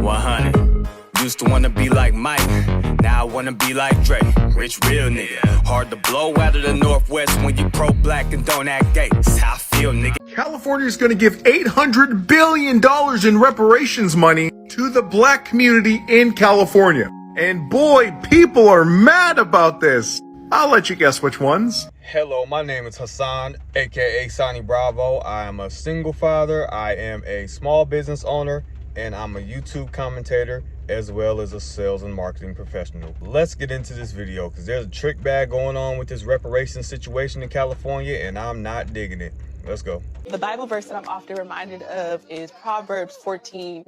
100. Used to wanna be like Mike, now I wanna be like Dre. Rich, real nigga. Hard to blow out of the Northwest when you pro-black and don't act gay. That's how I feel, nigga. California is going to give $800 billion in reparations money to the black community in California. And boy, people are mad about this. I'll let you guess which ones. Hello, my name is Hassan, aka Sani Bravo. I am a single father, I am a small business owner, and I'm a YouTube commentator as well as a sales and marketing professional. Let's get into this video because there's a trick bag going on with this reparations situation in California and I'm not digging it. Let's go. The Bible verse that I'm often reminded of is Proverbs 14:9.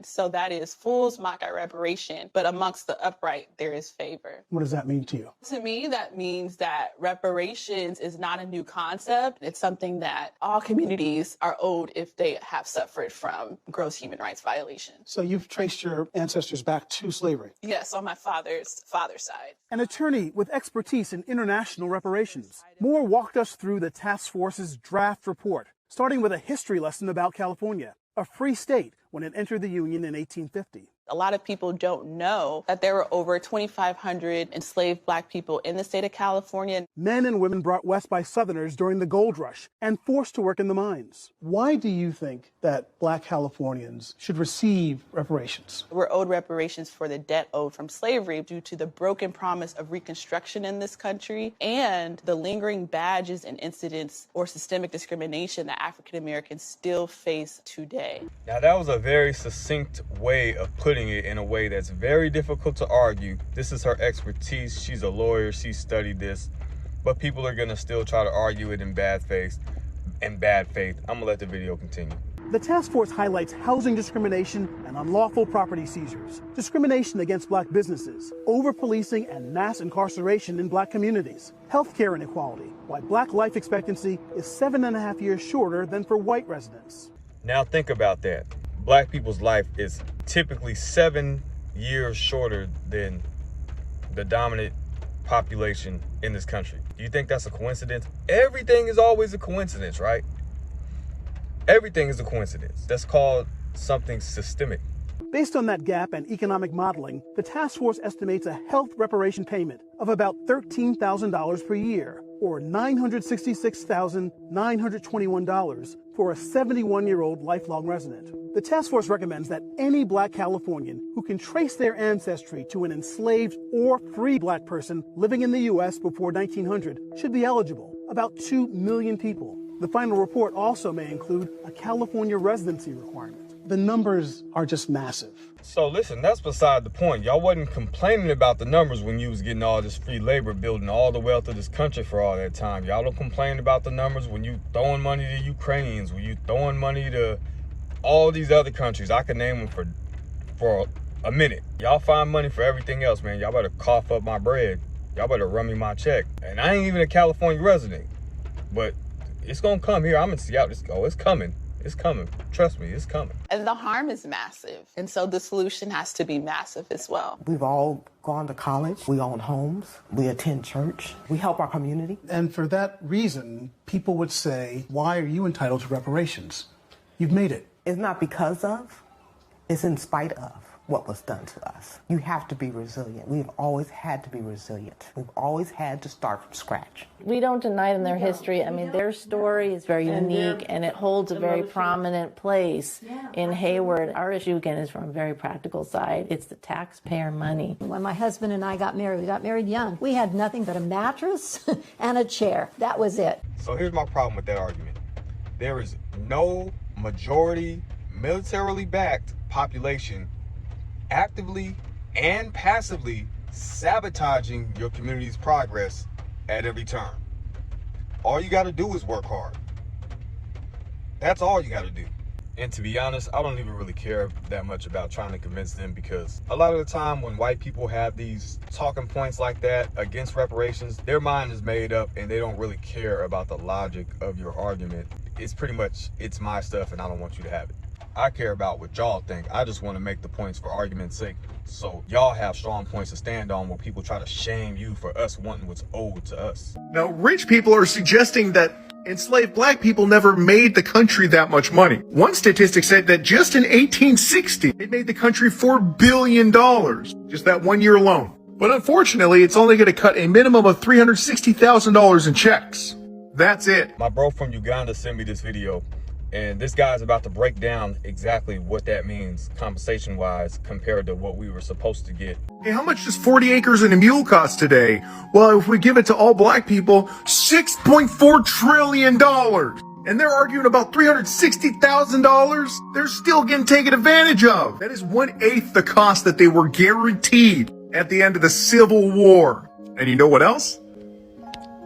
So that is, fools mock at reparation, but amongst the upright there is favor. What does that mean to you? To me, that means that reparations is not a new concept. It's something that all communities are owed if they have suffered from gross human rights violations. So you've traced your ancestors back to slavery? Yes, on my father's side. An attorney with expertise in international reparations. Moore walked us through the task force's draft report, starting with a history lesson about California, a free state when it entered the Union in 1850. A lot of people don't know that there were over 2,500 enslaved black people in the state of California. Men and women brought west by Southerners during the gold rush and forced to work in the mines. Why do you think that black Californians should receive reparations? We're owed reparations for the debt owed from slavery due to the broken promise of Reconstruction in this country and the lingering badges and incidents or systemic discrimination that African Americans still face today. Now that was a very succinct way of putting it in a way that's very difficult to argue. This is her expertise. She's a lawyer. She studied this, but people are gonna still try to argue it in bad faith. I'm gonna let the video continue. The task force highlights housing discrimination and unlawful property seizures, discrimination against black businesses, over-policing and mass incarceration in black communities, healthcare inequality, why black life expectancy is 7.5 years shorter than for white residents. Now think about that. Black people's life is typically 7 years shorter than the dominant population in this country. Do you think that's a coincidence? Everything is always a coincidence, right? Everything is a coincidence. That's called something systemic. Based on that gap and economic modeling, the task force estimates a health reparation payment of about $13,000 per year, or $966,921 for a 71-year-old lifelong resident. The task force recommends that any black Californian who can trace their ancestry to an enslaved or free black person living in the U.S. before 1900 should be eligible, about 2 million people. The final report also may include a California residency requirement. The numbers are just massive. So listen, that's beside the point. Y'all wasn't complaining about the numbers when you was getting all this free labor, building all the wealth of this country for all that time. Y'all don't complain about the numbers when you throwing money to Ukrainians, when you throwing money to all these other countries. I could name them for a minute. Y'all find money for everything else, man. Y'all better cough up my bread. Y'all better run me my check. And I ain't even a California resident, but it's gonna come here. I'm in Seattle. It's coming. It's coming. Trust me, it's coming. And the harm is massive. And so the solution has to be massive as well. We've all gone to college. We own homes. We attend church. We help our community. And for that reason, people would say, why are you entitled to reparations? You've made it. It's not because of, it's in spite of what was done to us. You have to be resilient. We've always had to be resilient. We've always had to start from scratch. We don't deny them their history. I mean, their story is very unique and it holds a very prominent place in Hayward. Our issue, again, is from a very practical side. It's the taxpayer money. When my husband and I got married, we got married young. We had nothing but a mattress and a chair. That was it. So here's my problem with that argument. There is no majority militarily backed population actively and passively sabotaging your community's progress at every turn. All you got to do is work hard. That's all you got to do. And to be honest, I don't even really care that much about trying to convince them, because a lot of the time when white people have these talking points like that against reparations, their mind is made up and they don't really care about the logic of your argument. It's pretty much, it's my stuff and I don't want you to have it. I care about what y'all think. I just want to make the points for argument's sake, so y'all have strong points to stand on when people try to shame you for us wanting what's owed to us. Now, rich people are suggesting that Enslaved black people never made the country that much money. One statistic said that just in 1860, it made the country $4 billion, just that 1 year alone. But unfortunately, it's only going to cut a minimum of $360,000 in checks. That's it. My bro from Uganda sent me this video, and this guy's about to break down exactly what that means compensation-wise compared to what we were supposed to get. Hey, how much does 40 acres and a mule cost today? Well, if we give it to all black people, $6.4 trillion. And they're arguing about $360,000? They're still getting taken advantage of. That is 1/8 the cost that they were guaranteed at the end of the Civil War. And you know what else?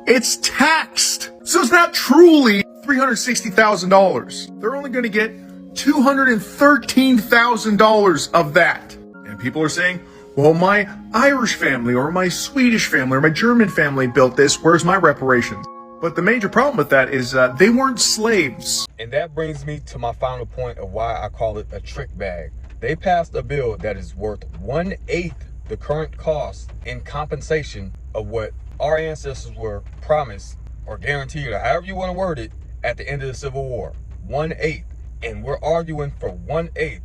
It's taxed. So it's not truly $360,000. They're only going to get $213,000 of that. And people are saying, well, my Irish family or my Swedish family or my German family built this. Where's my reparations? But the major problem with that is they weren't slaves. And that brings me to my final point of why I call it a trick bag. They passed a bill that is worth 1/8 the current cost in compensation of what our ancestors were promised or guaranteed, or however you want to word it, at the end of the Civil War. 1/8. And we're arguing for 1/8.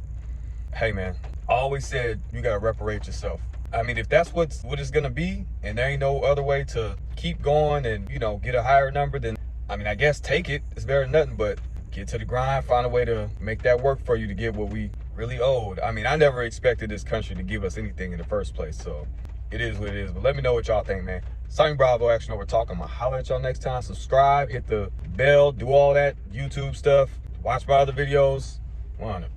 Hey man, I always said you gotta reparate yourself. I mean, if that's what it's gonna be, and there ain't no other way to keep going and, you know, get a higher number, then I mean, I guess take it. It's better than nothing, but get to the grind, find a way to make that work for you to get what we really owed. I mean, I never expected this country to give us anything in the first place, so it is what it is. But let me know what y'all think, man. Sani Bravo, Action Over Talk. I'm gonna holler at y'all next time. Subscribe, hit the bell, do all that YouTube stuff. Watch my other videos. 100.